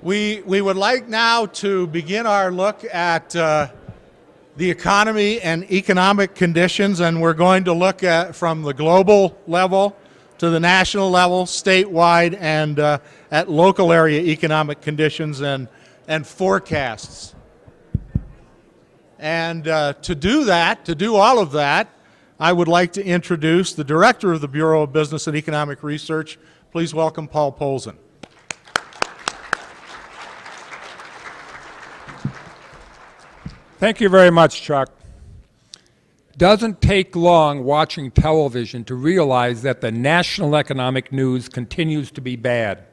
We would like now to begin our look at the economy and economic conditions, and we're going to look at from the global level to the national level, statewide, and at local area economic conditions and forecasts. And to do all of that, I would like to introduce the Director of the Bureau of Business and Economic Research. Please welcome Paul Polzin. Thank you very much, Chuck. Doesn't take long watching television to realize that the national economic news continues to be bad.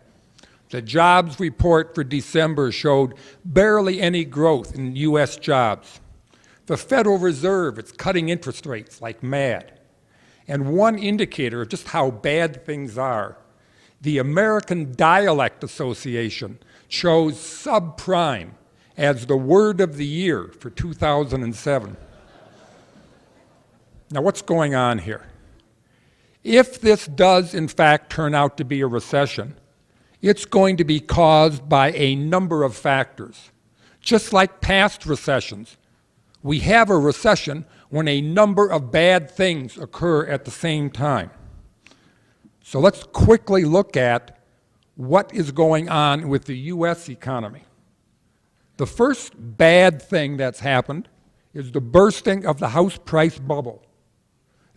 The jobs report for December showed barely any growth in U.S. jobs. The Federal Reserve is cutting interest rates like mad. And one indicator of just how bad things are, the American Dialect Association chose subprime as the word of the year for 2007. Now, what's going on here? If this does, in fact, turn out to be a recession, it's going to be caused by a number of factors. Just like past recessions, we have a recession when a number of bad things occur at the same time. So let's quickly look at what is going on with the U.S. economy. The first bad thing that's happened is the bursting of the house price bubble.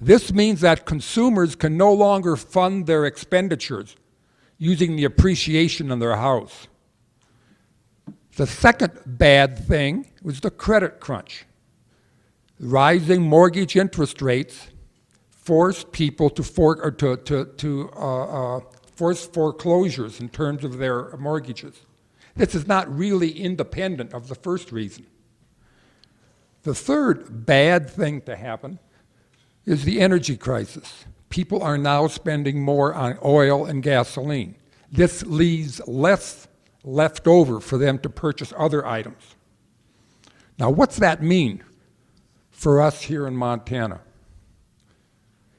This means that consumers can no longer fund their expenditures using the appreciation in their house. The second bad thing was the credit crunch. Rising mortgage interest rates forced people to force foreclosures in terms of their mortgages. This is not really independent of the first reason. The third bad thing to happen is the energy crisis. People are now spending more on oil and gasoline. This leaves less left over for them to purchase other items. Now, what's that mean for us here in Montana?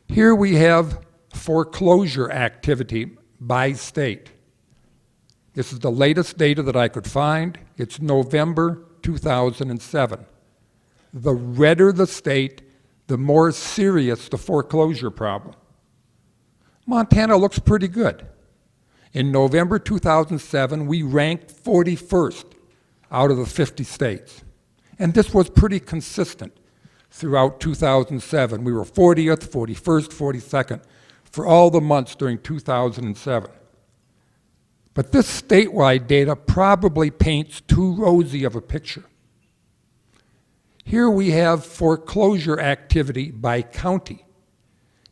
Here we have foreclosure activity by state. This is the latest data that I could find. It's November 2007. The redder the state, the more serious the foreclosure problem. Montana looks pretty good. In November 2007, we ranked 41st out of the 50 states. And this was pretty consistent throughout 2007. We were 40th, 41st, 42nd for all the months during 2007. But this statewide data probably paints too rosy of a picture. Here we have foreclosure activity by county.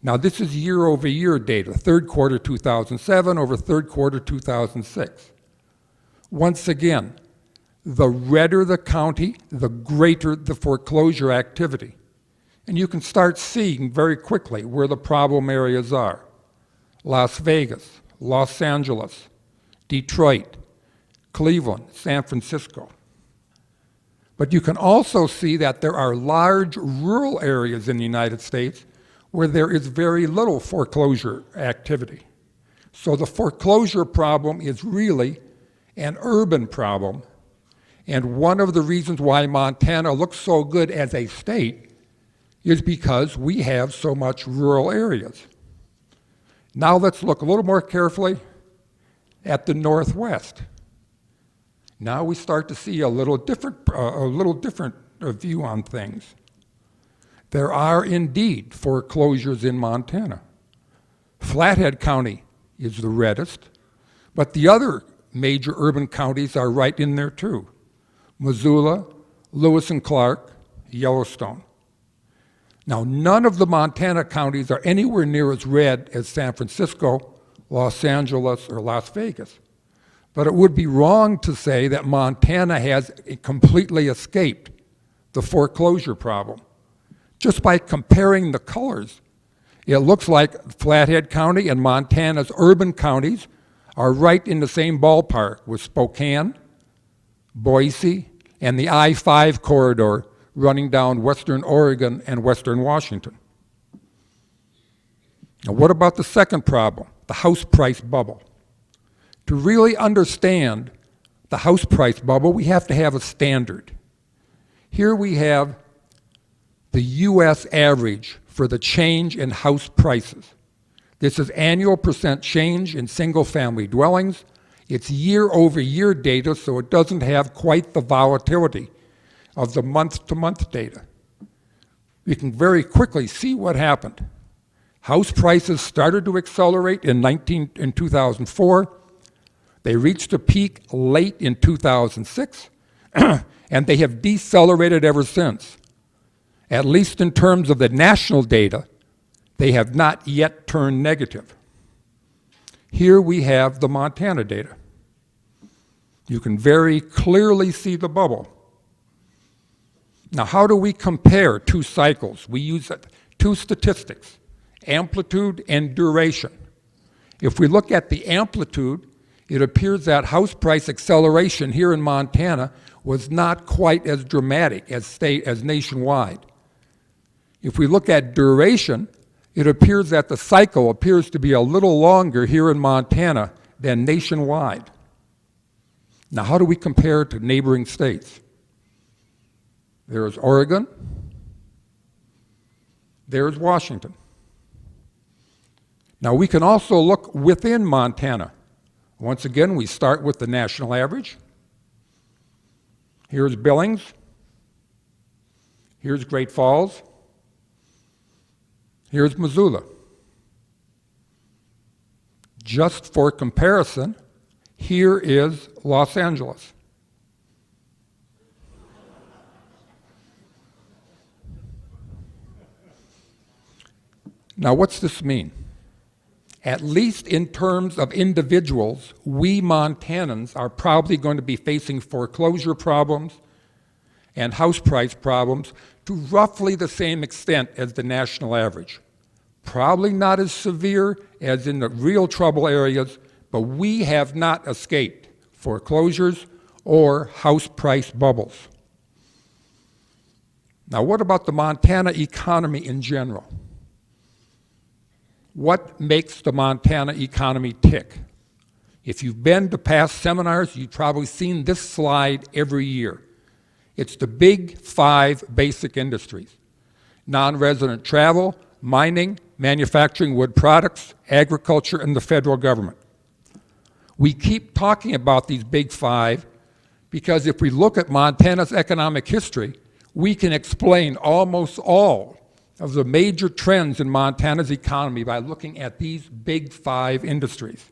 Now this is year-over-year data, third quarter 2007 over third quarter 2006. Once again, the redder the county, the greater the foreclosure activity. And you can start seeing very quickly where the problem areas are. Las Vegas, Los Angeles, Detroit, Cleveland, San Francisco. But you can also see that there are large rural areas in the United States where there is very little foreclosure activity. So the foreclosure problem is really an urban problem. And one of the reasons why Montana looks so good as a state is because we have so much rural areas. Now let's look a little more carefully at the Northwest. Now we start to see a little different view on things. There are indeed foreclosures in Montana. Flathead County is the reddest, but the other major urban counties are right in there too. Missoula, Lewis and Clark, Yellowstone. Now, none of the Montana counties are anywhere near as red as San Francisco, Los Angeles, or Las Vegas. But it would be wrong to say that Montana has completely escaped the foreclosure problem. Just by comparing the colors, it looks like Flathead County and Montana's urban counties are right in the same ballpark with Spokane, Boise, and the I-5 corridor running down western Oregon and western Washington. Now, what about the second problem, the house price bubble? To really understand the house price bubble, we have to have a standard. Here we have the U.S. average for the change in house prices. This is annual percent change in single-family dwellings. It's year-over-year data, so it doesn't have quite the volatility of the month-to-month data. We can very quickly see what happened. House prices started to accelerate in 2004. They reached a peak late in 2006, and they have decelerated ever since. At least in terms of the national data, they have not yet turned negative. Here we have the Montana data. You can very clearly see the bubble. Now, how do we compare two cycles? We use two statistics, amplitude and duration. If we look at the amplitude, it appears that house price acceleration here in Montana was not quite as dramatic as nationwide. If we look at duration, it appears that the cycle appears to be a little longer here in Montana than nationwide. Now, how do we compare to neighboring states? There is Oregon. There is Washington. Now, we can also look within Montana. Once again, we start with the national average. Here's Billings. Here's Great Falls. Here's Missoula. Just for comparison, here is Los Angeles. Now, what's this mean? At least in terms of individuals, we Montanans are probably going to be facing foreclosure problems and house price problems to roughly the same extent as the national average. Probably not as severe as in the real trouble areas, but we have not escaped foreclosures or house price bubbles. Now, what about the Montana economy in general? What makes the Montana economy tick? If you've been to past seminars, you've probably seen this slide every year. It's the big 5 basic industries: non-resident travel, mining, manufacturing wood products, agriculture, and the federal government. We keep talking about these big 5 because if we look at Montana's economic history, we can explain almost all of the major trends in Montana's economy by looking at these big 5 industries.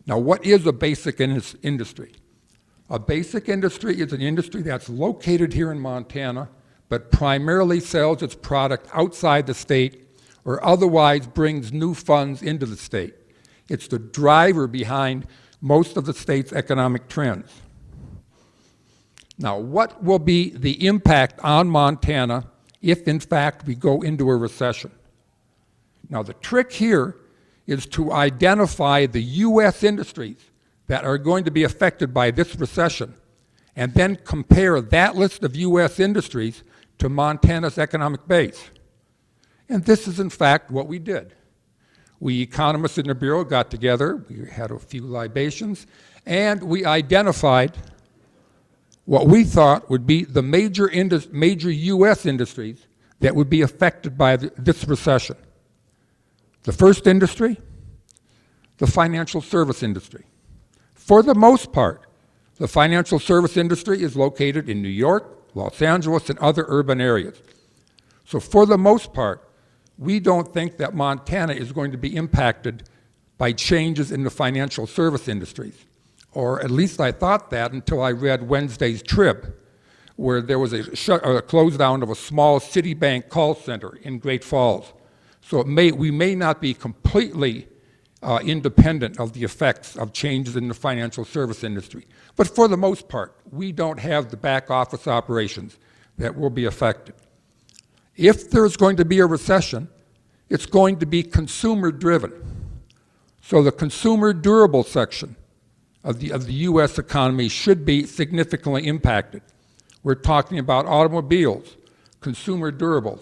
Now, what is a basic industry? A basic industry is an industry that's located here in Montana, but primarily sells its product outside the state or otherwise brings new funds into the state. It's the driver behind most of the state's economic trends. Now, what will be the impact on Montana if, in fact, we go into a recession? Now, the trick here is to identify the U.S. industries that are going to be affected by this recession and then compare that list of U.S. industries to Montana's economic base. And this is, in fact, what we did. We economists in the Bureau got together, we had a few libations, and we identified what we thought would be the major U.S. industries that would be affected by this recession. The first industry, the financial service industry. For the most part, the financial service industry is located in New York, Los Angeles, and other urban areas. So for the most part, we don't think that Montana is going to be impacted by changes in the financial service industries. Or at least I thought that until I read Wednesday's Trib, where there was a close down of a small Citibank call center in Great Falls. So we may not be completely independent of the effects of changes in the financial service industry. But for the most part, we don't have the back office operations that will be affected. If there's going to be a recession, it's going to be consumer driven. So the consumer durable section of the U.S. economy should be significantly impacted. We're talking about automobiles, consumer durables.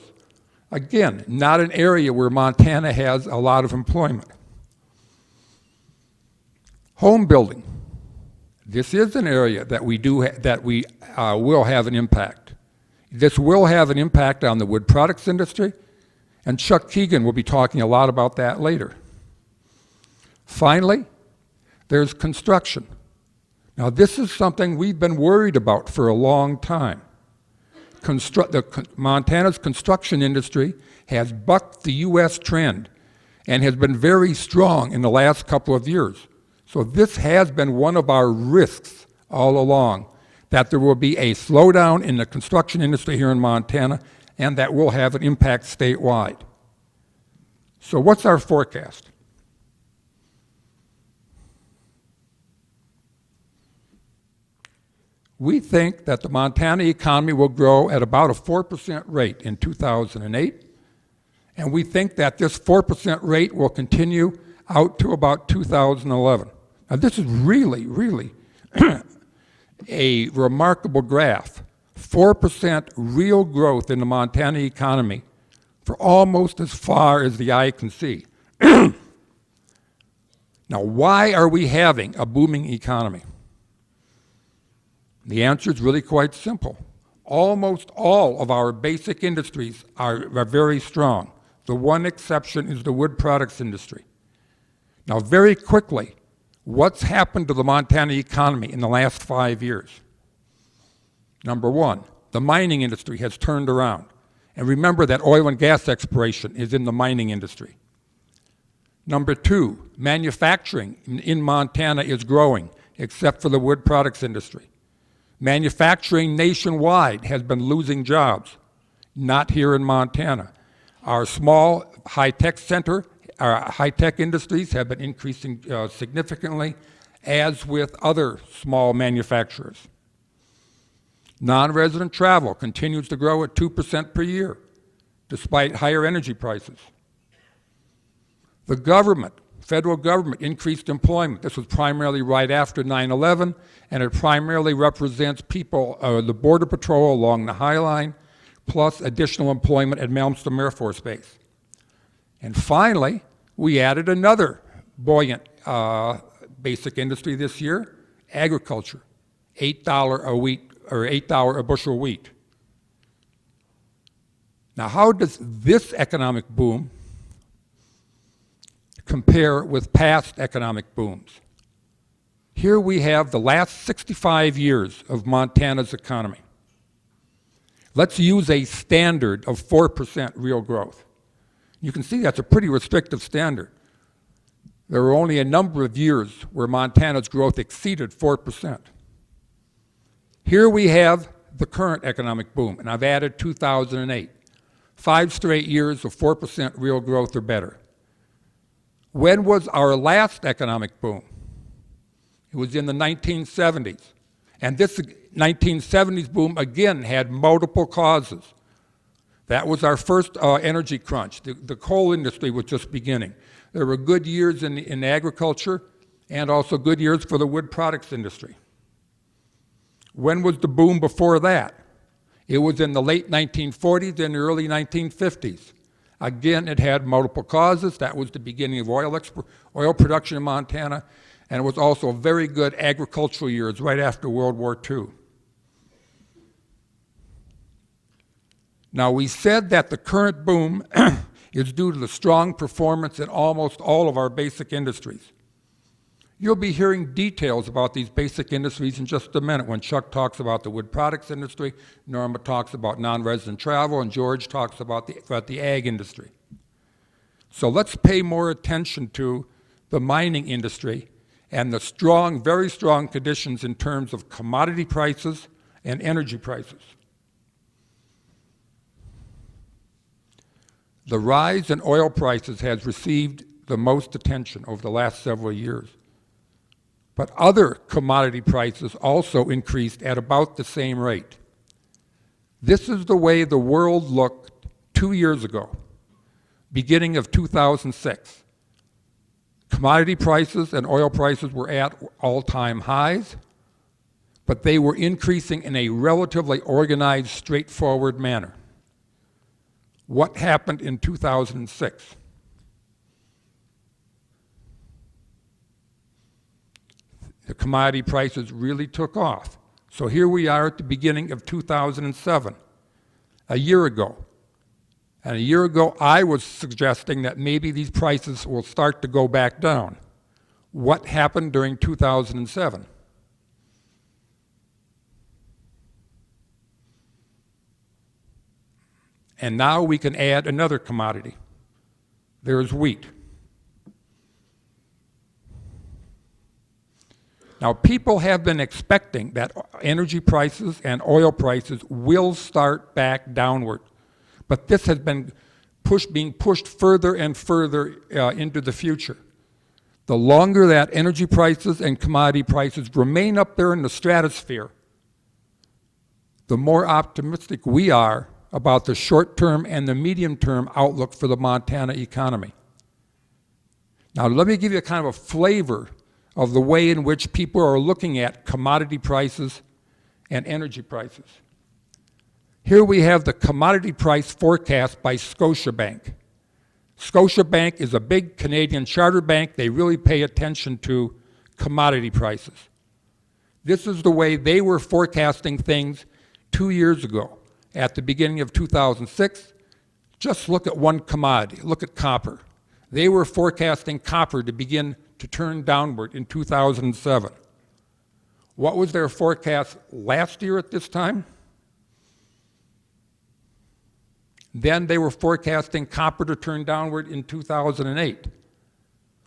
Again, not an area where Montana has a lot of employment. Home building. This is an area that we will have an impact. This will have an impact on the wood products industry, and Chuck Keegan will be talking a lot about that later. Finally, there's construction. Now, this is something we've been worried about for a long time. Montana's construction industry has bucked the U.S. trend and has been very strong in the last couple of years. So this has been one of our risks all along, that there will be a slowdown in the construction industry here in Montana, and that will have an impact statewide. So what's our forecast? We think that the Montana economy will grow at about a 4% rate in 2008, and we think that this 4% rate will continue out to about 2011. Now, this is really, really a remarkable graph. 4% real growth in the Montana economy for almost as far as the eye can see. Now, why are we having a booming economy? The answer is really quite simple. Almost all of our basic industries are very strong. The one exception is the wood products industry. Now, very quickly, what's happened to the Montana economy in the last 5 years? Number one, the mining industry has turned around. And remember that oil and gas exploration is in the mining industry. Number two, manufacturing in Montana is growing, except for the wood products industry. Manufacturing nationwide has been losing jobs, not here in Montana. Our small high-tech our high-tech industries have been increasing significantly, as with other small manufacturers. Non-resident travel continues to grow at 2% per year, despite higher energy prices. The government, federal government, increased employment. This was primarily right after 9/11, and it primarily represents people, the Border Patrol along the High Line, plus additional employment at Malmstrom Air Force Base. And finally, we added another buoyant basic industry this year, agriculture, $8 a wheat, or $8 a bushel wheat. Now, how does this economic boom compare with past economic booms? Here we have the last 65 years of Montana's economy. Let's use a standard of 4% real growth. You can see that's a pretty restrictive standard. There were only a number of years where Montana's growth exceeded 4%. Here we have the current economic boom, and I've added 2008. 5 straight years of 4% real growth or better. When was our last economic boom? It was in the 1970s. And this 1970s boom, again, had multiple causes. That was our first energy crunch. The coal industry was just beginning. There were good years in agriculture and also good years for the wood products industry. When was the boom before that? It was in the late 1940s and the early 1950s. Again, it had multiple causes. That was the beginning of oil production in Montana, and it was also very good agricultural years right after World War II. Now, we said that the current boom is due to the strong performance in almost all of our basic industries. You'll be hearing details about these basic industries in just a minute when Chuck talks about the wood products industry, Norma talks about non-resident travel, and George talks about the ag industry. So let's pay more attention to the mining industry and the strong, very strong conditions in terms of commodity prices and energy prices. The rise in oil prices has received the most attention over the last several years. But other commodity prices also increased at about the same rate. This is the way the world looked 2 years ago, beginning of 2006. Commodity prices and oil prices were at all-time highs, but they were increasing in a relatively organized, straightforward manner. What happened in 2006? The commodity prices really took off. So here we are at the beginning of 2007, a year ago. And a year ago, I was suggesting that maybe these prices will start to go back down. What happened during 2007? And now we can add another commodity. There's wheat. Now, people have been expecting that energy prices and oil prices will start back downward. But this has been being pushed further and further into the future. The longer that energy prices and commodity prices remain up there in the stratosphere, the more optimistic we are about the short-term and the medium-term outlook for the Montana economy. Now, let me give you a kind of a flavor of the way in which people are looking at commodity prices and energy prices. Here we have the commodity price forecast by Scotiabank. Scotiabank is a big Canadian charter bank. They really pay attention to commodity prices. This is the way they were forecasting things 2 years ago. At the beginning of 2006, just look at one commodity, look at copper. They were forecasting copper to begin to turn downward in 2007. What was their forecast last year at this time? Then they were forecasting copper to turn downward in 2008.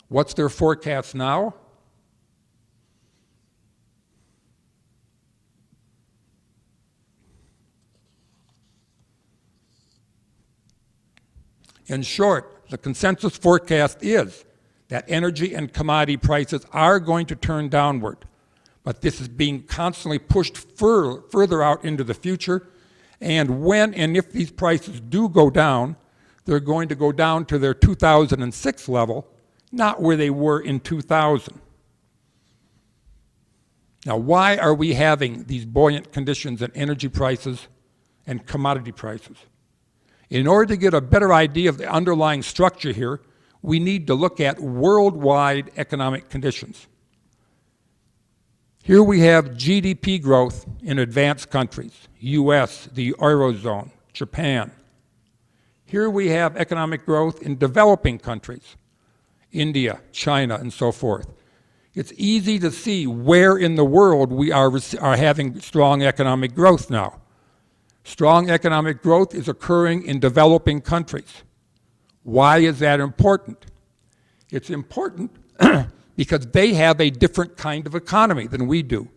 What's their forecast now? In short, the consensus forecast is that energy and commodity prices are going to turn downward, but this is being constantly pushed further out into the future, and when and if these prices do go down, they're going to go down to their 2006 level, not where they were in 2000. Now, why are we having these buoyant conditions in energy prices and commodity prices? In order to get a better idea of the underlying structure here, we need to look at worldwide economic conditions. Here we have GDP growth in advanced countries, US, the Eurozone, Japan. Here we have economic growth in developing countries, India, China, and so forth. It's easy to see where in the world we are having strong economic growth now. Strong economic growth is occurring in developing countries. Why is that important? It's important because they have a different kind of economy than we do.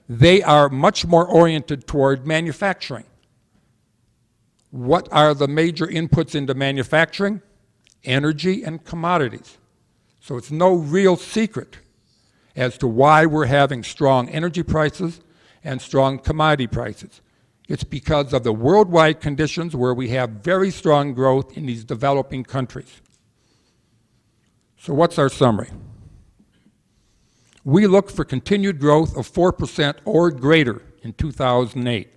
They are much more oriented toward manufacturing. What are the major inputs into manufacturing? Energy and commodities. So it's no real secret as to why we're having strong energy prices and strong commodity prices. It's because of the worldwide conditions where we have very strong growth in these developing countries. So what's our summary? We look for continued growth of 4% or greater in 2008.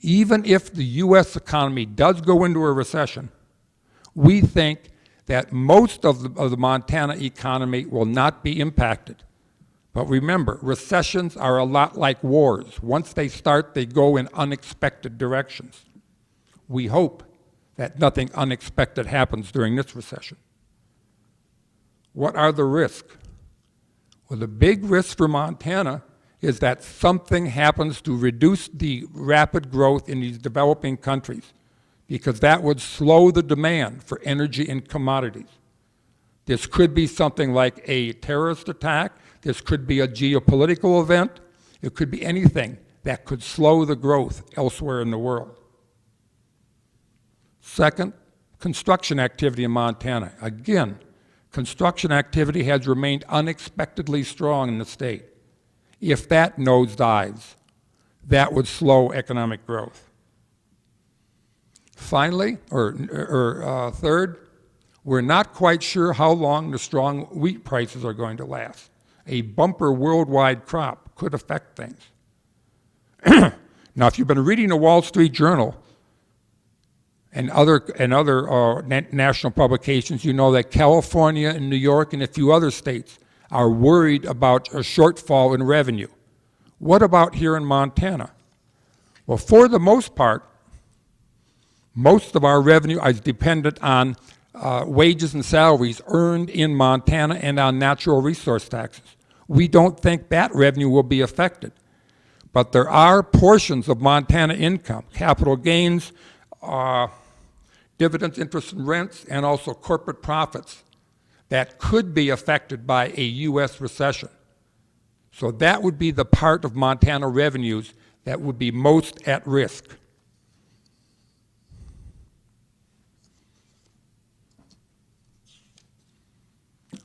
Even if the US economy does go into a recession, we think that most of the Montana economy will not be impacted. But remember, recessions are a lot like wars. Once they start, they go in unexpected directions. We hope that nothing unexpected happens during this recession. What are the risks? Well, the big risk for Montana is that something happens to reduce the rapid growth in these developing countries, because that would slow the demand for energy and commodities. This could be something like a terrorist attack. This could be a geopolitical event. It could be anything that could slow the growth elsewhere in the world. Second, construction activity in Montana. Again, construction activity has remained unexpectedly strong in the state. If that nosedives, that would slow economic growth. Finally, third, we're not quite sure how long the strong wheat prices are going to last. A bumper worldwide crop could affect things. Now, if you've been reading the Wall Street Journal and other national publications, you know that California and New York and a few other states are worried about a shortfall in revenue. What about here in Montana? Well, for the most part, most of our revenue is dependent on wages and salaries earned in Montana and on natural resource taxes. We don't think that revenue will be affected. But there are portions of Montana income, capital gains, dividends, interest, and rents, and also corporate profits that could be affected by a U.S. recession. So that would be the part of Montana revenues that would be most at risk.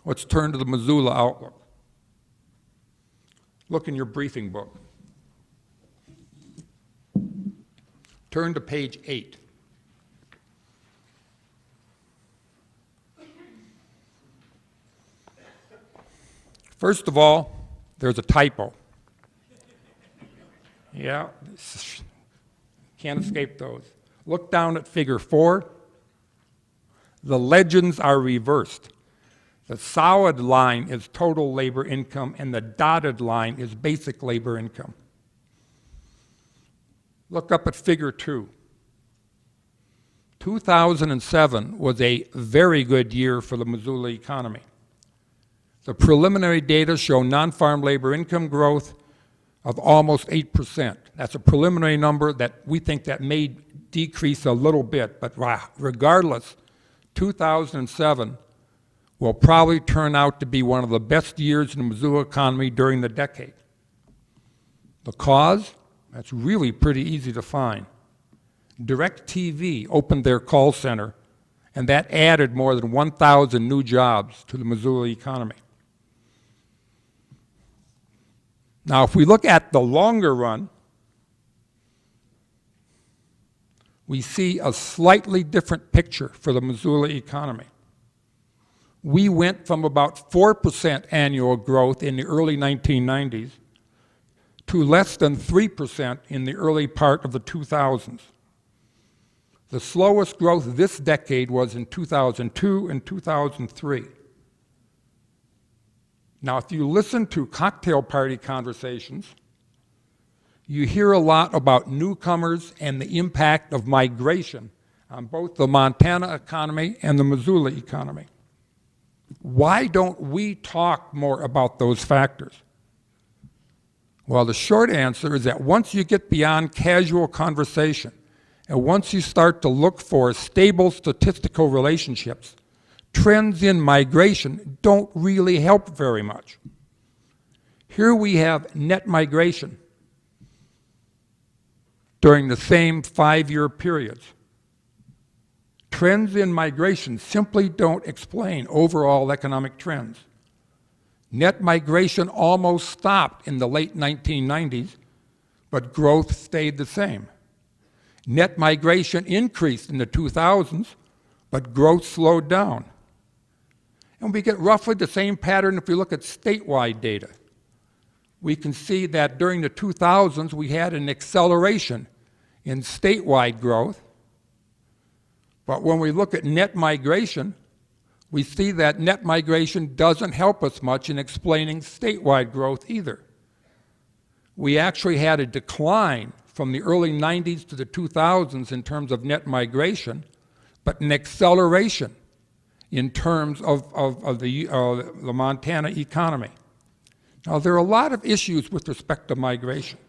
Let's turn to the Missoula outlook. Look in your briefing book. Turn to page 8. First of all, there's a typo. Yeah, can't escape those. Look down at figure 4. The legends are reversed. The solid line is total labor income, and the dotted line is basic labor income. Look up at figure 2. 2007 was a very good year for the Missoula economy. The preliminary data show non-farm labor income growth of almost 8%. That's a preliminary number that we think that may decrease a little bit, but regardless, 2007 will probably turn out to be one of the best years in the Missoula economy during the decade. The cause? That's really pretty easy to find. DirecTV opened their call center, and that added more than 1,000 new jobs to the Missoula economy. Now, if we look at the longer run, we see a slightly different picture for the Missoula economy. We went from about 4% annual growth in the early 1990s to less than 3% in the early part of the 2000s. The slowest growth this decade was in 2002 and 2003. Now, if you listen to cocktail party conversations, you hear a lot about newcomers and the impact of migration on both the Montana economy and the Missoula economy. Why don't we talk more about those factors? Well, the short answer is that once you get beyond casual conversation, and once you start to look for stable statistical relationships, trends in migration don't really help very much. Here we have net migration during the same 5-year periods. Trends in migration simply don't explain overall economic trends. Net migration almost stopped in the late 1990s, but growth stayed the same. Net migration increased in the 2000s, but growth slowed down. And we get roughly the same pattern if we look at statewide data. We can see that during the 2000s, we had an acceleration in statewide growth. But when we look at net migration, we see that net migration doesn't help us much in explaining statewide growth either. We actually had a decline from the early 90s to the 2000s in terms of net migration, but an acceleration in terms of the Montana economy. Now, there are a lot of issues with respect to migration.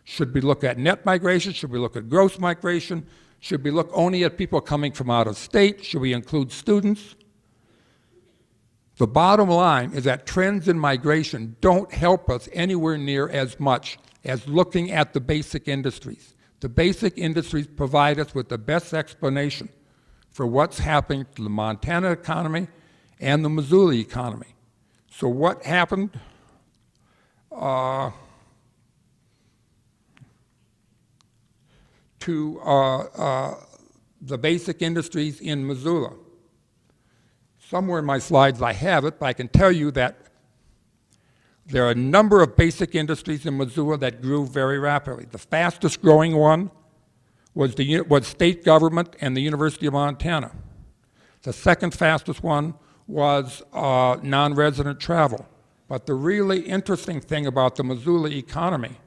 Should we look at net migration? Should we look at gross migration? Should we look only at people coming from out of state? Should we include students? The bottom line is that trends in migration don't help us anywhere near as much as looking at the basic industries. The basic industries provide us with the best explanation for what's happening to the Montana economy and the Missoula economy. So what happened? To the basic industries in Missoula. Somewhere in my slides I have it, but I can tell you that there are a number of basic industries in Missoula that grew very rapidly. The fastest growing one was state government and the University of Montana. The second fastest one was non-resident travel. But the really interesting thing about the Missoula economy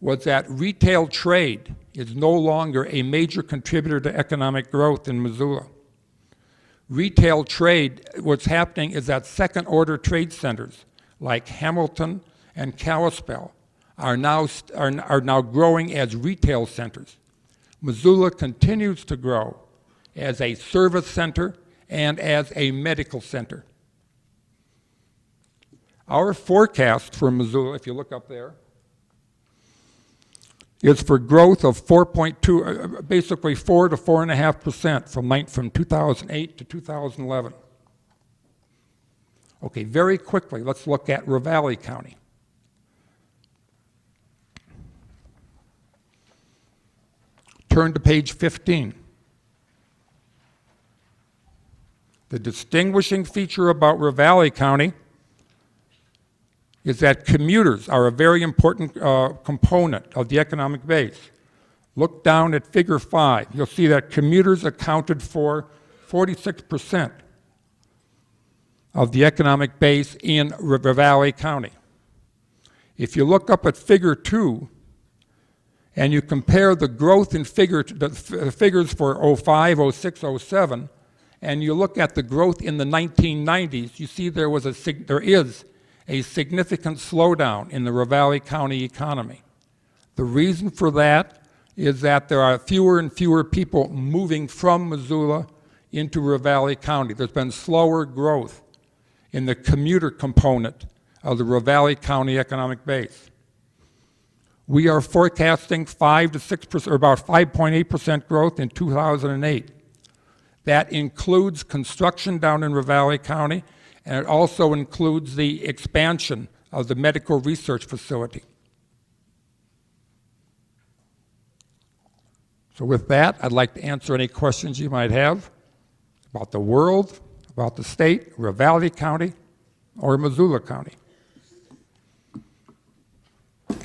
was that retail trade is no longer a major contributor to economic growth in Missoula. Retail trade, what's happening is that second-order trade centers like Hamilton and Kalispell are now growing as retail centers. Missoula continues to grow as a service center and as a medical center. Our forecast for Missoula, if you look up there, is for growth of 4.2, basically 4 to 4.5% from 2008 to 2011. Okay, very quickly, let's look at Ravalli County. Turn to page 15. The distinguishing feature about Ravalli County is that commuters are a very important component of the economic base. Look down at figure 5. You'll see that commuters accounted for 46% of the economic base in Ravalli County. If you look up at figure 2 and you compare the growth in the figures for 05, 06, 07, and you look at the growth in the 1990s, you see there is a significant slowdown in the Ravalli County economy. The reason for that is that there are fewer and fewer people moving from Missoula into Ravalli County. There's been slower growth in the commuter component of the Ravalli County economic base. We are forecasting 5 to 6%, or about 5.8% growth in 2008. That includes construction down in Ravalli County, and it also includes the expansion of the medical research facility. So with that, I'd like to answer any questions you might have about the world, about the state, Ravalli County, or Missoula County.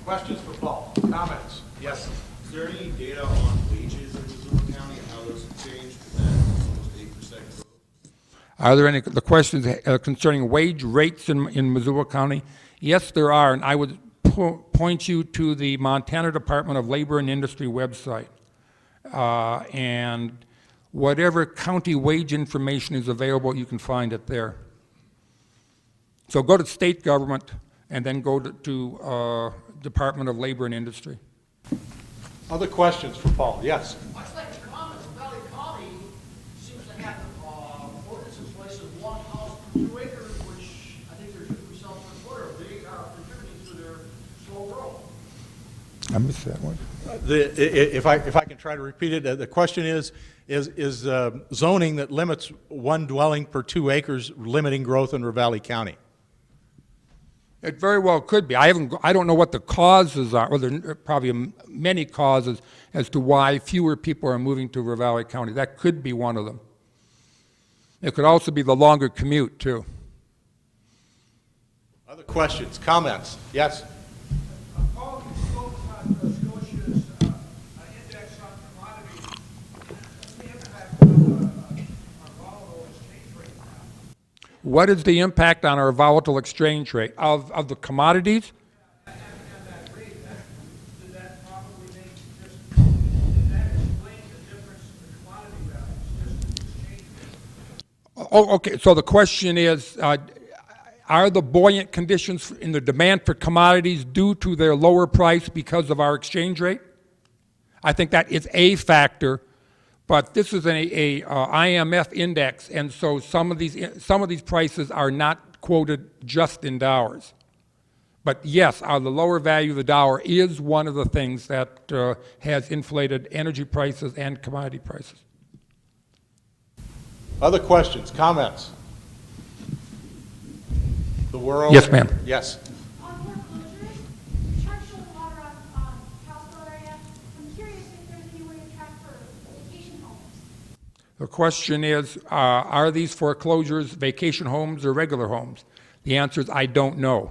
Questions for Paul? Comments? Yes. Is there any data on wages in Missoula County and how those have changed with that almost 8% growth? Are there any the questions concerning wage rates in Missoula County? Yes, there are, and I would point you to the Montana Department of Labor and Industry website. And whatever county wage information is available, you can find it there. So go to state government and then go to Department of Labor and Industry. Other questions for Paul? Yes. Much like the comments, Valley County seems to have ordinance in place of 1 house per 2 acres, which I think they're 50% per quarter. They are contributing to their slow growth. I missed that one. If I can try to repeat it, the question is zoning that limits 1 dwelling per 2 acres limiting growth in Ravalli County? It very well could be. I don't know what the causes are, or there are probably many causes as to why fewer people are moving to Ravalli County. That could be one of them. It could also be the longer commute, too. Other questions, comments? Yes? Paul, you spoke about Scotia's index on commodities. What's the impact on our volatile exchange rate now? What is the impact on our volatile exchange rate of the commodities? And that rate, did that probably make did that explain the difference in the commodity values, just the exchange rate? Oh, okay. So the question is, are the buoyant conditions in the demand for commodities due to their lower price because of our exchange rate? I think that is a factor, but this is an IMF index, and so some of these prices are not quoted just in dollars. But yes, the lower value of the dollar is one of the things that has inflated energy prices and commodity prices. Other questions, comments? The world? Yes, ma'am. Yes. On foreclosures, the chart showed water on Kalispell area. I'm curious if there's any way to track for vacation homes. The question is, are these foreclosures vacation homes or regular homes? The answer is, I don't know.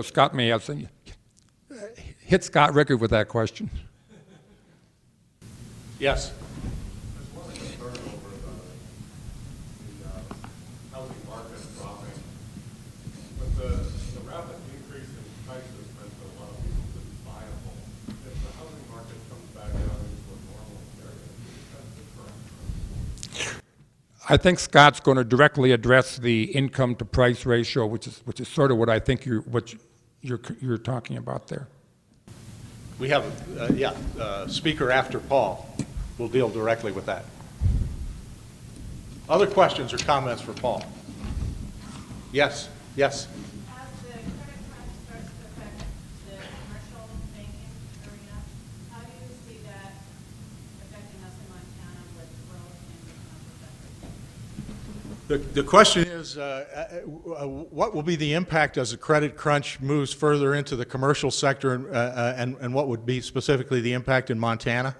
Scott may have some. Hit Scott Rickard with that question. Yes. There's one concern over the housing market dropping. But the rapid increase in prices meant that a lot of people couldn't buy a home. If the housing market comes back down into a normal area, that's the correct. I think Scott's going to directly address the income to price ratio, which is sort of what I think you're talking about there. We have, speaker after Paul will deal directly with that. Other questions or comments for Paul? Yes, yes. As the credit crunch starts to affect the commercial banking arena, how do you see that affecting us in Montana with growth in the commercial sector? The question is, what will be the impact as the credit crunch moves further into the commercial sector, and what would be specifically the impact in Montana?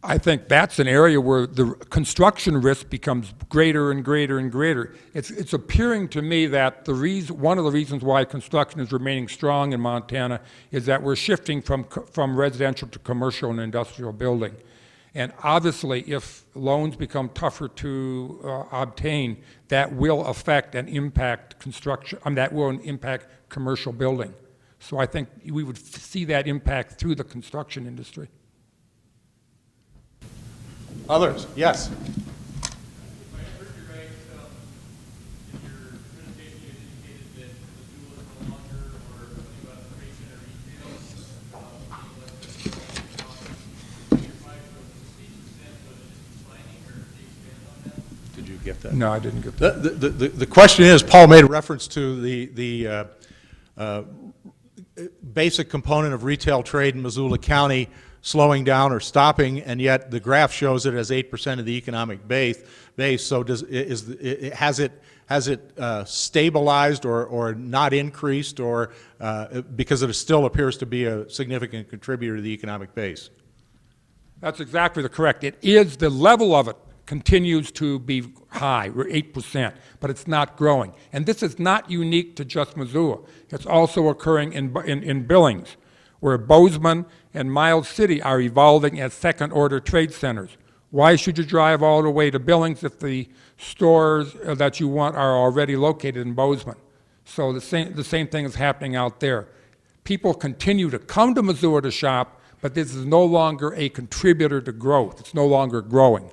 I think that's an area where the construction risk becomes greater and greater and greater. It's appearing to me that one of the reasons why construction is remaining strong in Montana is that we're shifting from residential to commercial and industrial building. And obviously, if loans become tougher to obtain, that will affect and impact construction. That will impact commercial building. So I think we would see that impact through the construction industry. Others? Yes. If I heard you right, in your presentation, you indicated that Missoula is no longer, or something about creation or retail, your 5 was 8%, but it's declining, or can you expand on that? Did you get that? No, I didn't get that. The question is, Paul made a reference to the basic component of retail trade in Missoula County slowing down or stopping, and yet the graph shows it as 8% of the economic base. So has it stabilized or not increased, or because it still appears to be a significant contributor to the economic base? That's exactly correct. It is, the level of it continues to be high. We're 8%, but it's not growing. And this is not unique to just Missoula. It's also occurring in Billings, where Bozeman and Miles City are evolving as second-order trade centers. Why should you drive all the way to Billings if the stores that you want are already located in Bozeman? So the same thing is happening out there. People continue to come to Missoula to shop, but this is no longer a contributor to growth. It's no longer growing.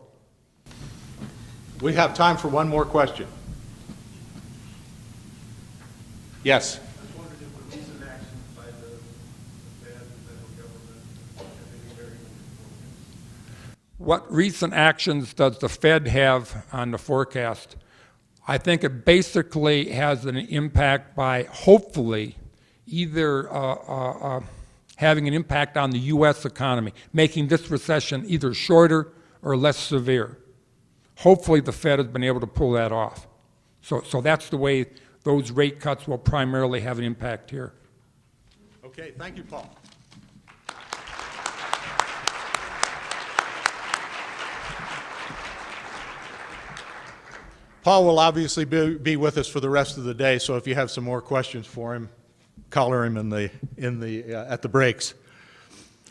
We have time for one more question. Yes. I was wondering if the recent actions by the federal government have any bearing on your forecast. What recent actions does the Fed have on the forecast? I think it basically has an impact by hopefully either having an impact on the U.S. economy, making this recession either shorter or less severe. Hopefully the Fed has been able to pull that off. So that's the way those rate cuts will primarily have an impact here. Okay, thank you, Paul. Paul will obviously be with us for the rest of the day, so if you have some more questions for him, collar him at the breaks.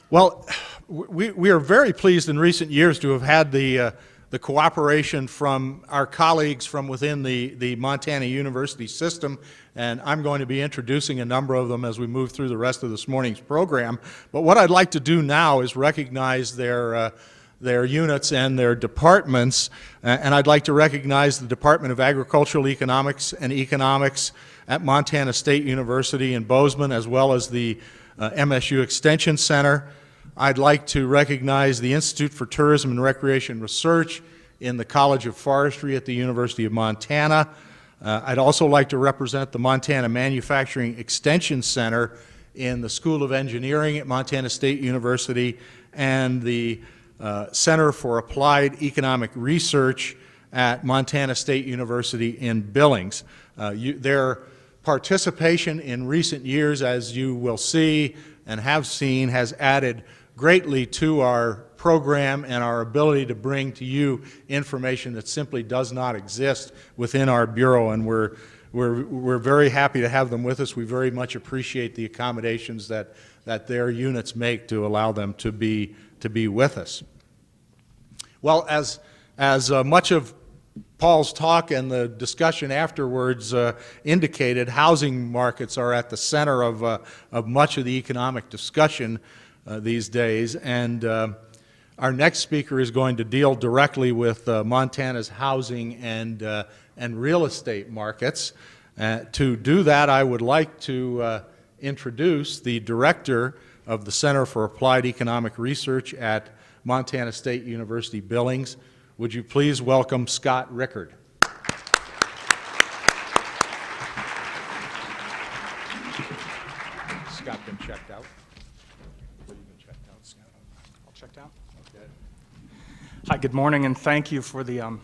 Well, we are very pleased in recent years to have had the cooperation from our colleagues from within the Montana University system, and I'm going to be introducing a number of them as we move through the rest of this morning's program. But what I'd like to do now is recognize their units and their departments, and I'd like to recognize the Department of Agricultural Economics and Economics at Montana State University in Bozeman, as well as the MSU Extension Center. I'd like to recognize the Institute for Tourism and Recreation Research in the College of Forestry at the University of Montana. I'd also like to represent the Montana Manufacturing Extension Center in the School of Engineering at Montana State University and the Center for Applied Economic Research at Montana State University in Billings. Their participation in recent years, as you will see and have seen, has added greatly to our program and our ability to bring to you information that simply does not exist within our Bureau, and we're very happy to have them with us. We very much appreciate the accommodations that their units make to allow them to be with us. Well, as much of Paul's talk and the discussion afterwards indicated, housing markets are at the center of much of the economic discussion these days, and our next speaker is going to deal directly with Montana's housing and real estate markets. To do that, I would like to introduce the director of the Center for Applied Economic Research at Montana State University Billings. Would you please welcome Scott Rickard? Scott been checked out? Have you been checked out, Scott? All checked out? Okay. Hi, good morning, and thank you for the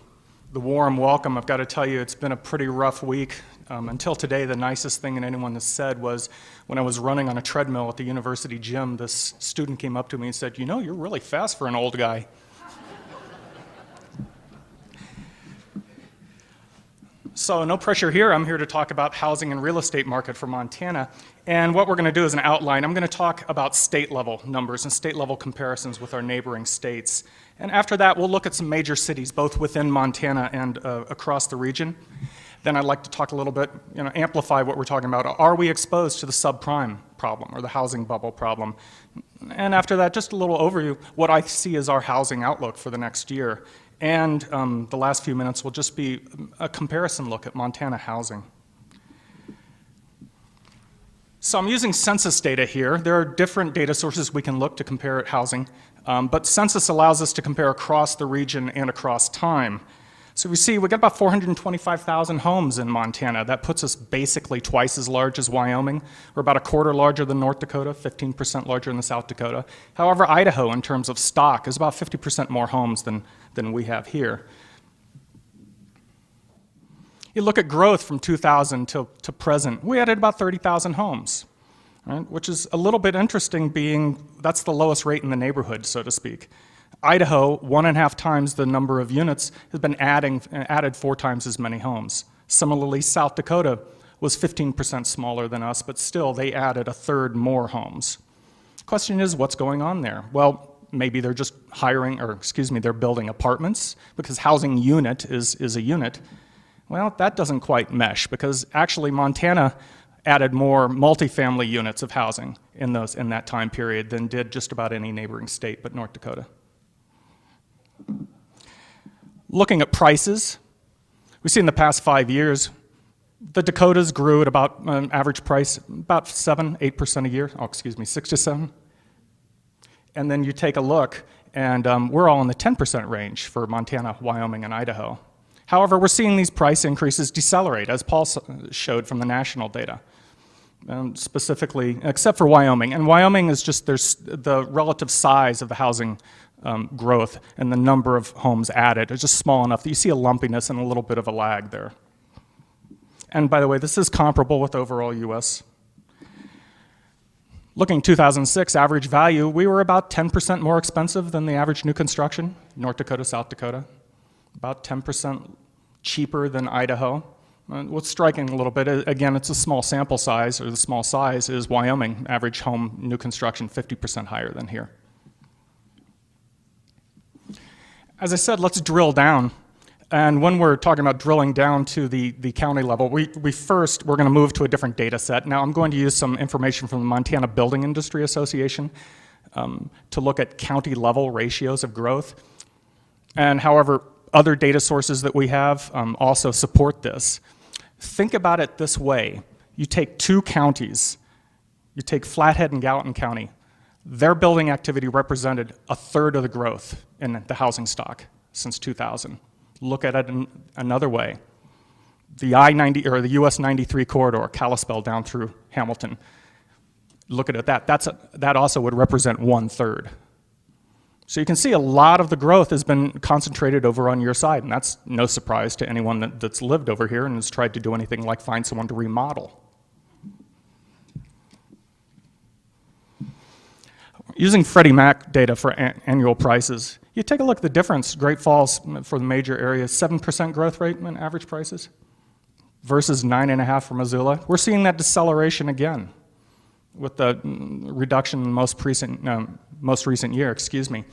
warm welcome. I've got to tell you, it's been a pretty rough week. Until today, the nicest thing that anyone has said was when I was running on a treadmill at the university gym, this student came up to me and said, "You know, you're really fast for an old guy." So no pressure here. I'm here to talk about housing and real estate market for Montana. And what we're going to do is an outline. I'm going to talk about state-level numbers and state-level comparisons with our neighboring states. And after that, we'll look at some major cities, both within Montana and across the region. Then I'd like to talk a little bit, amplify what we're talking about. Are we exposed to the subprime problem or the housing bubble problem? And after that, just a little overview, what I see as our housing outlook for the next year. And the last few minutes will just be a comparison look at Montana housing. So I'm using census data here. There are different data sources we can look to compare housing, but census allows us to compare across the region and across time. So we see we got about 425,000 homes in Montana. That puts us basically twice as large as Wyoming. We're about a quarter larger than North Dakota, 15% larger than South Dakota. However, Idaho, in terms of stock, is about 50% more homes than we have here. You look at growth from 2000 to present, we added about 30,000 homes, right? Which is a little bit interesting, being that's the lowest rate in the neighborhood, so to speak. Idaho, 1.5 times the number of units, has been added 4 times as many homes. Similarly, South Dakota was 15% smaller than us, but still they added 1/3 more homes. Question is, what's going on there? Well, maybe they're just they're building apartments, because housing unit is a unit. Well, that doesn't quite mesh, because actually Montana added more multifamily units of housing in that time period than did just about any neighboring state but North Dakota. Looking at prices, we see in the past 5 years, the Dakotas grew at about an average price about 7-8% a year. 6 to 7. And then you take a look, and we're all in the 10% range for Montana, Wyoming, and Idaho. However, we're seeing these price increases decelerate, as Paul showed from the national data, specifically, except for Wyoming. And Wyoming is just there's the relative size of the housing growth and the number of homes added is just small enough that you see a lumpiness and a little bit of a lag there. And by the way, this is comparable with overall U.S. Looking 2006 average value, we were about 10% more expensive than the average new construction, North Dakota, South Dakota, about 10% cheaper than Idaho. What's striking a little bit, again, it's a small sample size, or the small size is Wyoming, average home new construction 50% higher than here. As I said, let's drill down. And when we're talking about drilling down to the county level, we're going to move to a different data set. Now I'm going to use some information from the Montana Building Industry Association to look at county level ratios of growth. And however, other data sources that we have also support this. Think about it this way. You take 2 counties, you take Flathead and Gallatin County. Their building activity represented 1/3 of the growth in the housing stock since 2000. Look at it in another way. The I-90 or the US 93 corridor, Kalispell down through Hamilton. look at it, that also would represent 1/3. So you can see a lot of the growth has been concentrated over on your side, and that's no surprise to anyone that's lived over here and has tried to do anything like find someone to remodel. Using Freddie Mac data for annual prices, you take a look at the difference. Great Falls for the major areas, 7% growth rate in average prices versus 9.5% for Missoula. We're seeing that deceleration again with the reduction in most recent year, excuse me.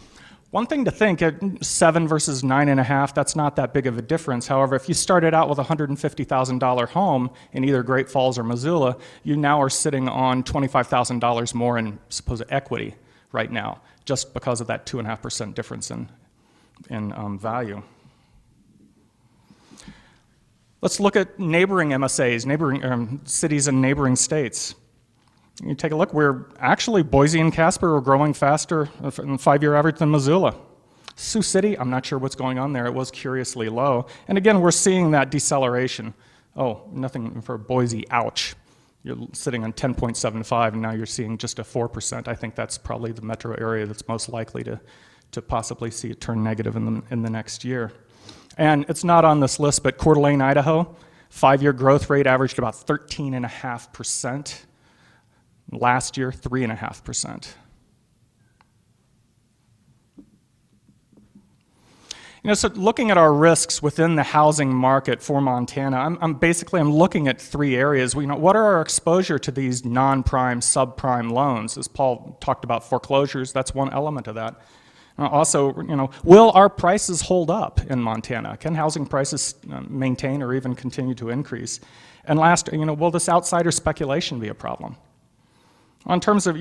One thing to think, at 7 versus 9.5, that's not that big of a difference. However, if you started out with a $150,000 home in either Great Falls or Missoula, you now are sitting on $25,000 more in supposed equity right now, just because of that 2.5% difference in value. Let's look at neighboring MSAs, neighboring cities and neighboring states. You take a look, actually, Boise and Casper are growing faster in the 5-year average than Missoula. Sioux City, I'm not sure what's going on there. It was curiously low. And again, we're seeing that deceleration. Oh, nothing for Boise, ouch. You're sitting on 10.75, and now you're seeing just a 4%. I think that's probably the metro area that's most likely to possibly see it turn negative in the next year. And it's not on this list, but Coeur d'Alene, Idaho, 5-year growth rate averaged about 13.5%. Last year, 3.5%. So looking at our risks within the housing market for Montana, I'm looking at 3 areas. What are our exposure to these non-prime, subprime loans? As Paul talked about foreclosures, that's one element of that. Also, will our prices hold up in Montana? Can housing prices maintain or even continue to increase? And last, will this outsider speculation be a problem? In terms of,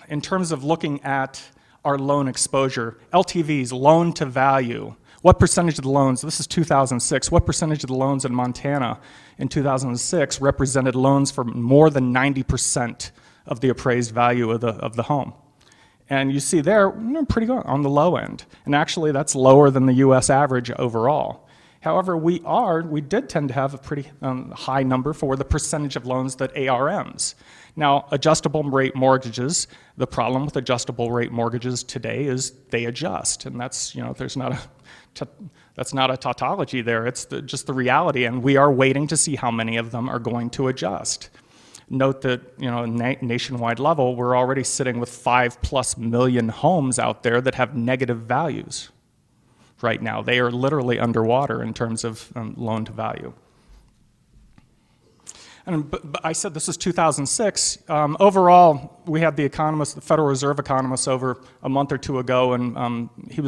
in terms of looking at our loan exposure, LTVs, loan to value, what percentage of the loans, this is 2006, what percentage of the loans in Montana in 2006 represented loans for more than 90% of the appraised value of the home? And you see there, pretty good on the low end. And actually, that's lower than the US average overall. However, we did tend to have a pretty high number for the percentage of loans that ARMs. Now, adjustable rate mortgages, the problem with adjustable rate mortgages today is they adjust, and that's, that's not a tautology there, it's just the reality, and we are waiting to see how many of them are going to adjust. Note that, nationwide level, we're already sitting with 5+ million homes out there that have negative values. Right now, they are literally underwater in terms of loan to value. But I said this is 2006. Overall, we had the economist, the Federal Reserve economist, over a month or two ago, and he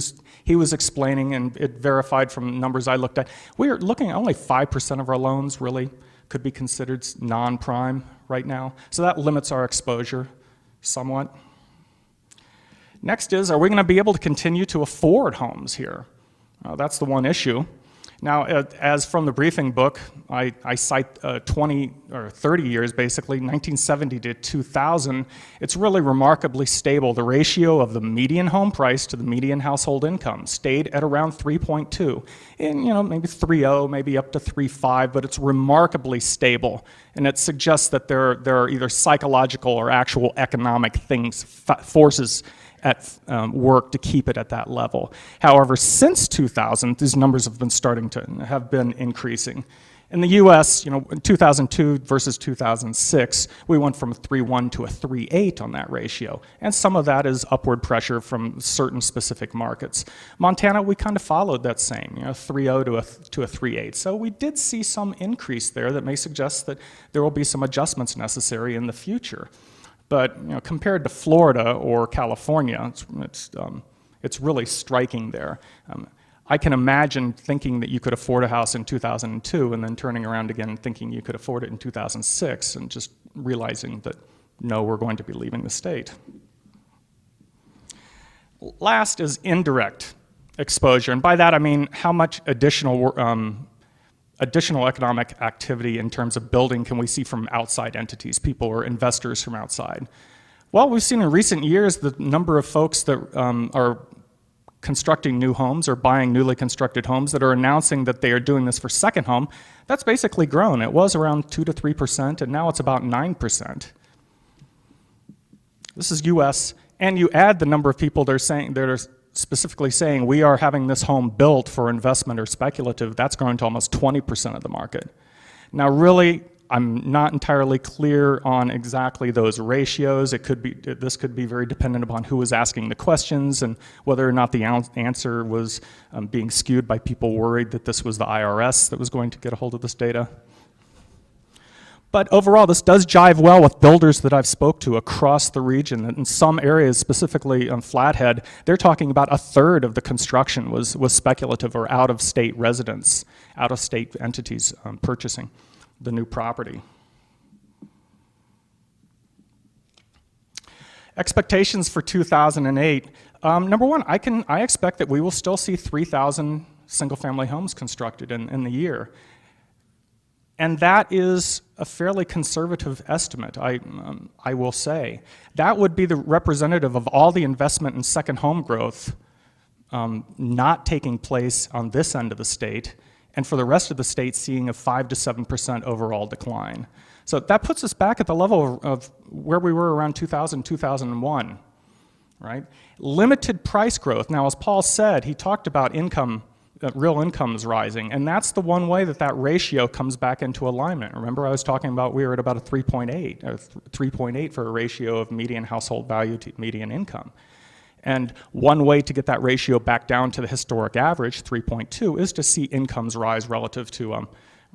was explaining, and it verified from numbers I looked at. We are looking at only 5% of our loans really could be considered non-prime right now. So that limits our exposure somewhat. Next is, are we going to be able to continue to afford homes here? That's the one issue. Now, as from the briefing book, I cite 20 or 30 years, basically, 1970 to 2000. It's really remarkably stable. The ratio of the median home price to the median household income stayed at around 3.2. And, maybe 3.0, maybe up to 3.5, but it's remarkably stable. And it suggests that there are either psychological or actual economic forces at work to keep it at that level. However, since 2000, these numbers have been increasing. In the U.S., in 2002 versus 2006, we went from a 3.1 to a 3.8 on that ratio, and some of that is upward pressure from certain specific markets. Montana, we kind of followed that same, 3.0 to a 3.8. So we did see some increase there that may suggest that there will be some adjustments necessary in the future. But compared to Florida or California, it's really striking there. I can imagine thinking that you could afford a house in 2002 and then turning around again and thinking you could afford it in 2006 and just realizing that, no, we're going to be leaving the state. Last is indirect exposure, and by that I mean how much additional economic activity in terms of building can we see from outside entities, people or investors from outside? Well, we've seen in recent years the number of folks that are constructing new homes or buying newly constructed homes that are announcing that they are doing this for second home, that's basically grown. It was around 2 to 3%, and now it's about 9%. This is US, and you add the number of people that are specifically saying we are having this home built for investment or speculative, that's grown to almost 20% of the market. Now really, I'm not entirely clear on exactly those ratios. This could be very dependent upon who was asking the questions and whether or not the answer was being skewed by people worried that this was the IRS that was going to get a hold of this data. But overall, this does jive well with builders that I've spoke to across the region. In some areas, specifically on Flathead, they're talking about a third of the construction was speculative or out-of-state residents, out-of-state entities purchasing the new property. Expectations for 2008. Number one, I expect that we will still see 3,000 single-family homes constructed in the year. And that is a fairly conservative estimate, I will say. That would be the representative of all the investment in second home growth not taking place on this end of the state, and for the rest of the state seeing a 5 to 7% overall decline. So that puts us back at the level of where we were around 2000, 2001, right? Limited price growth. Now, as Paul said, he talked about real incomes rising, and that's the one way that ratio comes back into alignment. Remember, I was talking about we were at about a 3.8, or 3.8 for a ratio of median household value to median income. And one way to get that ratio back down to the historic average, 3.2, is to see incomes rise relative to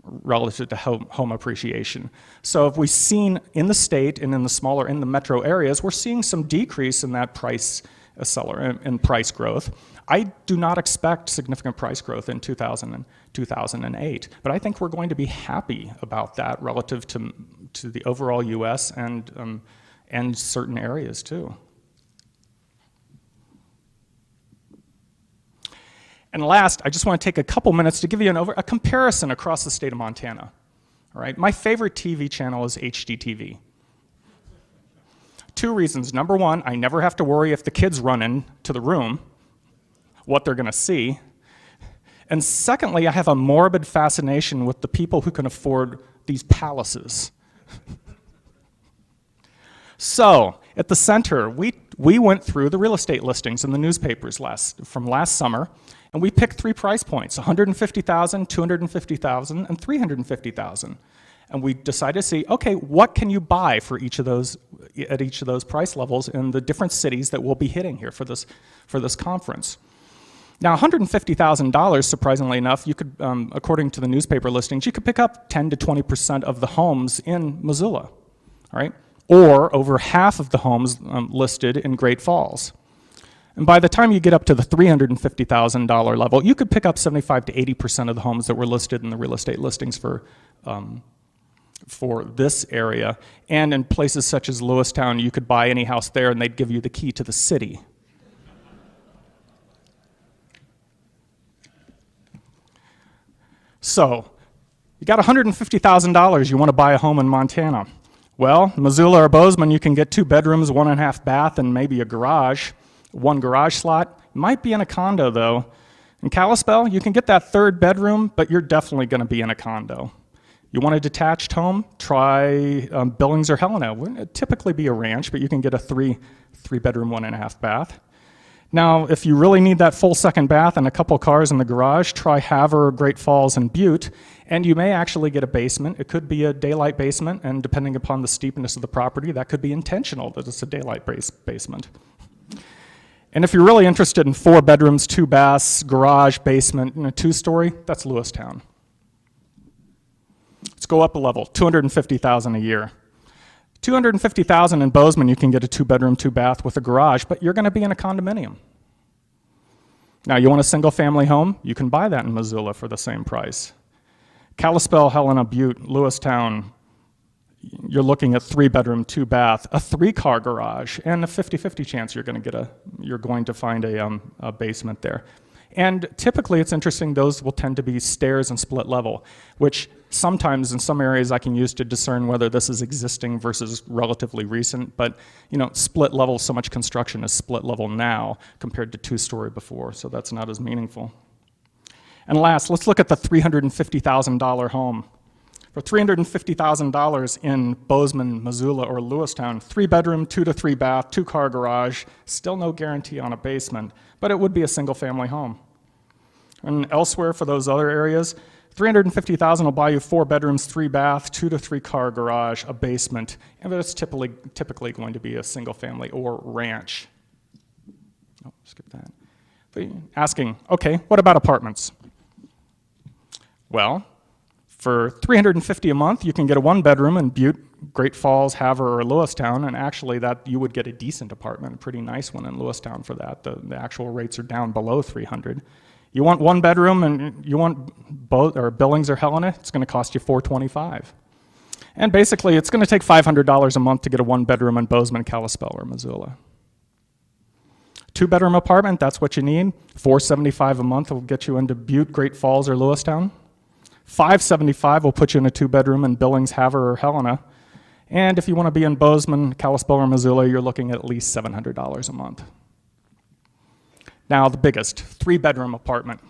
home appreciation. So if we've seen in the state and in the metro areas, we're seeing some decrease in that price price growth. I do not expect significant price growth in 2000 and 2008, but I think we're going to be happy about that relative to the overall U.S. and certain areas too. And last, I just want to take a couple minutes to give you a comparison across the state of Montana. All right, my favorite TV channel is HGTV. 2 reasons. Number one, I never have to worry if the kids run into the room what they're going to see. And secondly, I have a morbid fascination with the people who can afford these palaces. So, at the center, we went through the real estate listings in the newspapers from last summer, and we picked 3 price points, 150,000, 250,000, and 350,000. And we decided to see, okay, what can you buy for each of those at each of those price levels in the different cities that we'll be hitting here for this conference. Now, $150,000, surprisingly enough, you could, according to the newspaper listings, you could pick up 10 to 20% of the homes in Missoula, all right? Or over half of the homes listed in Great Falls. And by the time you get up to the $350,000 level, you could pick up 75 to 80% of the homes that were listed in the real estate listings for this area. And in places such as Lewistown, you could buy any house there and they'd give you the key to the city. So, you got $150,000, you want to buy a home in Montana. Well, Missoula or Bozeman, you can get 2 bedrooms, 1.5 bath, and maybe a garage. 1 garage slot. Might be in a condo, though. In Kalispell, you can get that 3rd bedroom, but you're definitely going to be in a condo. You want a detached home? Try Billings or Helena. It'd typically be a ranch, but you can get a 3 bedroom, 1.5 bath. Now, if you really need that full 2nd bath and a couple cars in the garage, try Havre, Great Falls, and Butte, and you may actually get a basement. It could be a daylight basement, and depending upon the steepness of the property, that could be intentional that it's a daylight basement. And if you're really interested in 4 bedrooms, 2 baths, garage, basement, and a 2-story, that's Lewistown. Let's go up a level, $250,000 a year. $250,000 in Bozeman, you can get a 2 bedroom, 2 bath with a garage, but you're going to be in a condominium. Now, you want a single family home? You can buy that in Missoula for the same price. Kalispell, Helena, Butte, Lewistown, you're looking at 3 bedroom, 2 bath, a 3-car garage, and a 50-50 chance you're going to find a basement there. And typically, it's interesting, those will tend to be stairs and split level, which sometimes in some areas I can use to discern whether this is existing versus relatively recent. But split level, so much construction is split level now compared to two-story before, so that's not as meaningful. And last, let's look at the $350,000 home. For $350,000 in Bozeman, Missoula, or Lewistown, 3-bedroom, 2 to 3 bath, 2-car garage, still no guarantee on a basement, but it would be a single-family home. And elsewhere for those other areas, $350,000 will buy you 4 bedrooms, 3 bath, 2 to 3-car garage, a basement, and it's typically going to be a single-family or ranch. Oh, skip that. But asking, okay, what about apartments? Well, for $350 a month, you can get a 1-bedroom in Butte, Great Falls, Havre, or Lewistown, and actually that you would get a decent apartment, a pretty nice one in Lewistown for that. The actual rates are down below $300. You want 1 bedroom and you want Billings or Helena, it's going to cost you $425. And basically, it's going to take $500 a month to get a 1-bedroom in Bozeman, Kalispell, or Missoula. 2-bedroom apartment, that's what you need. $475 a month will get you into Butte, Great Falls, or Lewistown. $575 will put you in a 2-bedroom in Billings, Havre, or Helena. And if you want to be in Bozeman, Kalispell, or Missoula, you're looking at least $700 a month. Now the biggest, 3-bedroom apartment.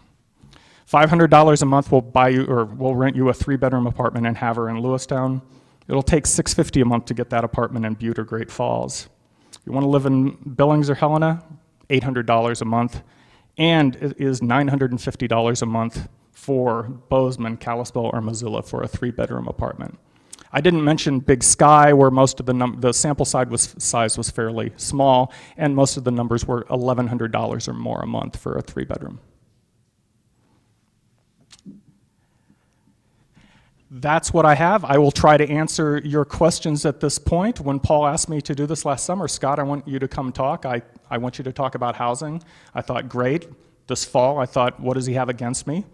$500 a month will buy you, or will rent you a 3-bedroom apartment in Havre and Lewistown. It'll take $650 a month to get that apartment in Butte or Great Falls. You want to live in Billings or Helena? $800 a month. And it is $950 a month for Bozeman, Kalispell, or Missoula for a 3-bedroom apartment. I didn't mention Big Sky, where most of the sample size was fairly small, and most of the numbers were $1,100 or more a month for a 3-bedroom. That's what I have. I will try to answer your questions at this point. When Paul asked me to do this last summer, Scott, I want you to come talk. I want you to talk about housing. I thought, great. This fall, I thought, what does he have against me?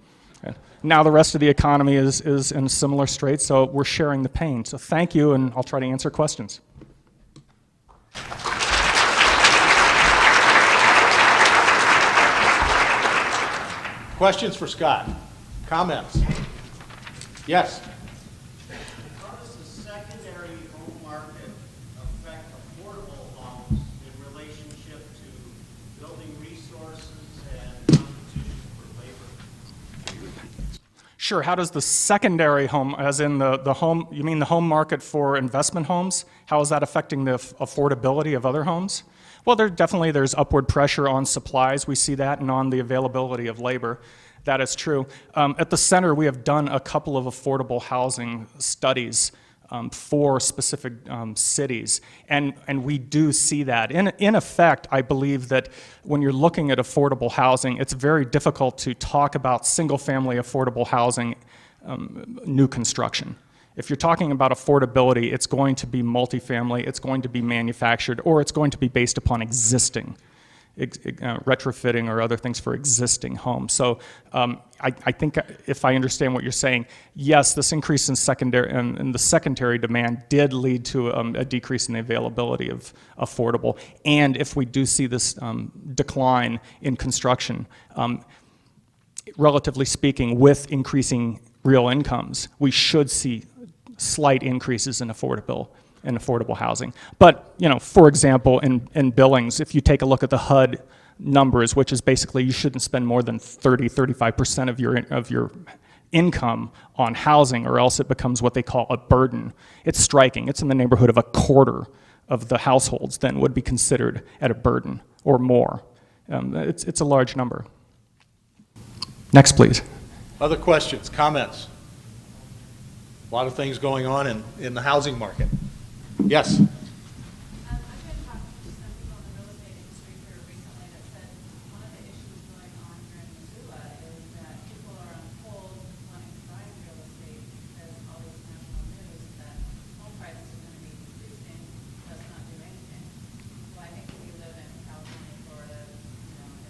Now the rest of the economy is in similar straits, so we're sharing the pain. So thank you, and I'll try to answer questions. Questions for Scott? Comments? Yes? How does the secondary home market affect affordable homes in relationship to building resources and competition for labor? Sure, how does the secondary home, as in the home, you mean the home market for investment homes, how is that affecting the affordability of other homes? Well, there's upward pressure on supplies, we see that, and on the availability of labor. That is true. At the center, we have done a couple of affordable housing studies for specific cities, and we do see that. In effect, I believe that when you're looking at affordable housing, it's very difficult to talk about single-family affordable housing new construction. If you're talking about affordability, it's going to be multifamily, it's going to be manufactured, or it's going to be based upon existing retrofitting or other things for existing homes. So I think if I understand what you're saying, yes, this increase in secondary and the secondary demand did lead to a decrease in the availability of affordable. And if we do see this decline in construction, relatively speaking, with increasing real incomes, we should see slight increases in affordable housing. But, for example, in Billings, if you take a look at the HUD numbers, which is basically you shouldn't spend more than 35% of your income on housing, or else it becomes what they call a burden. It's striking. It's in the neighborhood of a quarter of the households then would be considered at a burden or more. It's a large number. Next, please. Other questions, comments? A lot of things going on in the housing market. Yes? I've been talking to some people in the real estate industry here recently that said one of the issues going on here in Missoula is that people are on hold wanting to buy real estate because all these national news that home prices are going to be decreasing does not do anything. So I think if you live in California, Florida,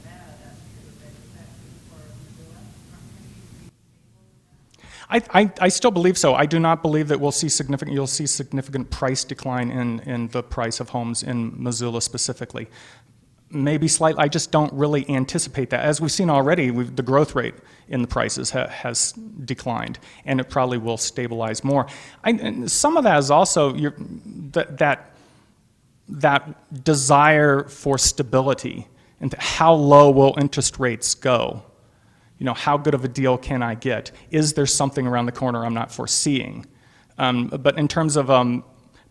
Nevada, that should be a big effect for Missoula. Can you be stable with that? I still believe so. I do not believe that you'll see significant price decline in the price of homes in Missoula specifically. maybe slightly. I just don't really anticipate that. As we've seen already, the growth rate in the prices has declined, and it probably will stabilize more. And some of that is also that desire for stability and how low will interest rates go. How good of a deal can I get? Is there something around the corner I'm not foreseeing? But in terms of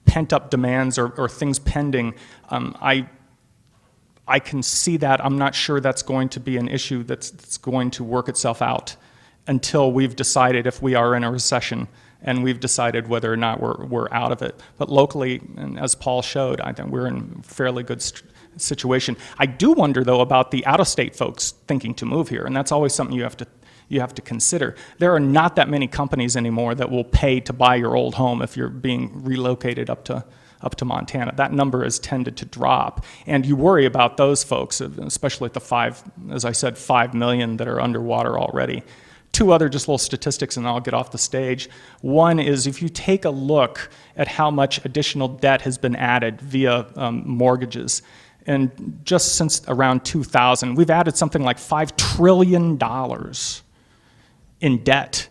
pent-up demands or things pending, I can see that. I'm not sure that's going to be an issue that's going to work itself out until we've decided if we are in a recession and we've decided whether or not we're out of it. But locally, and as Paul showed, I think we're in a fairly good situation. I do wonder, though, about the out-of-state folks thinking to move here, and that's always something you have to consider. There are not that many companies anymore that will pay to buy your old home if you're being relocated up to Montana. That number has tended to drop, and you worry about those folks, especially at the 5 million that are underwater already. Two other just little statistics, and I'll get off the stage. One is if you take a look at how much additional debt has been added via mortgages, and just since around 2000, we've added something like $5 trillion in debt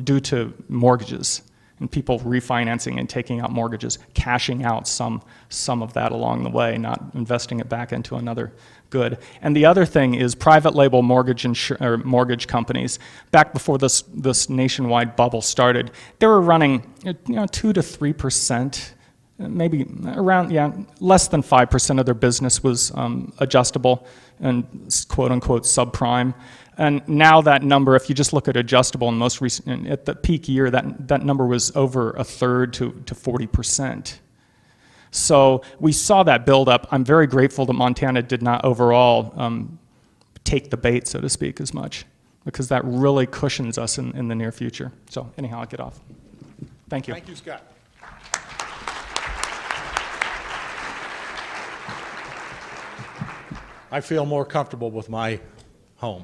due to mortgages and people refinancing and taking out mortgages, cashing out some of that along the way, not investing it back into another good. And the other thing is private label mortgage companies. Back before this nationwide bubble started, they were running 2 to 3%. Maybe around, less than 5% of their business was adjustable and quote-unquote subprime. And now that number, if you just look at adjustable and most recent, at the peak year, that number was over a third to 40%. So we saw that build up. I'm very grateful that Montana did not overall take the bait, so to speak, as much, because that really cushions us in the near future. So anyhow, I'll get off. Thank you. Thank you, Scott. I feel more comfortable with my home.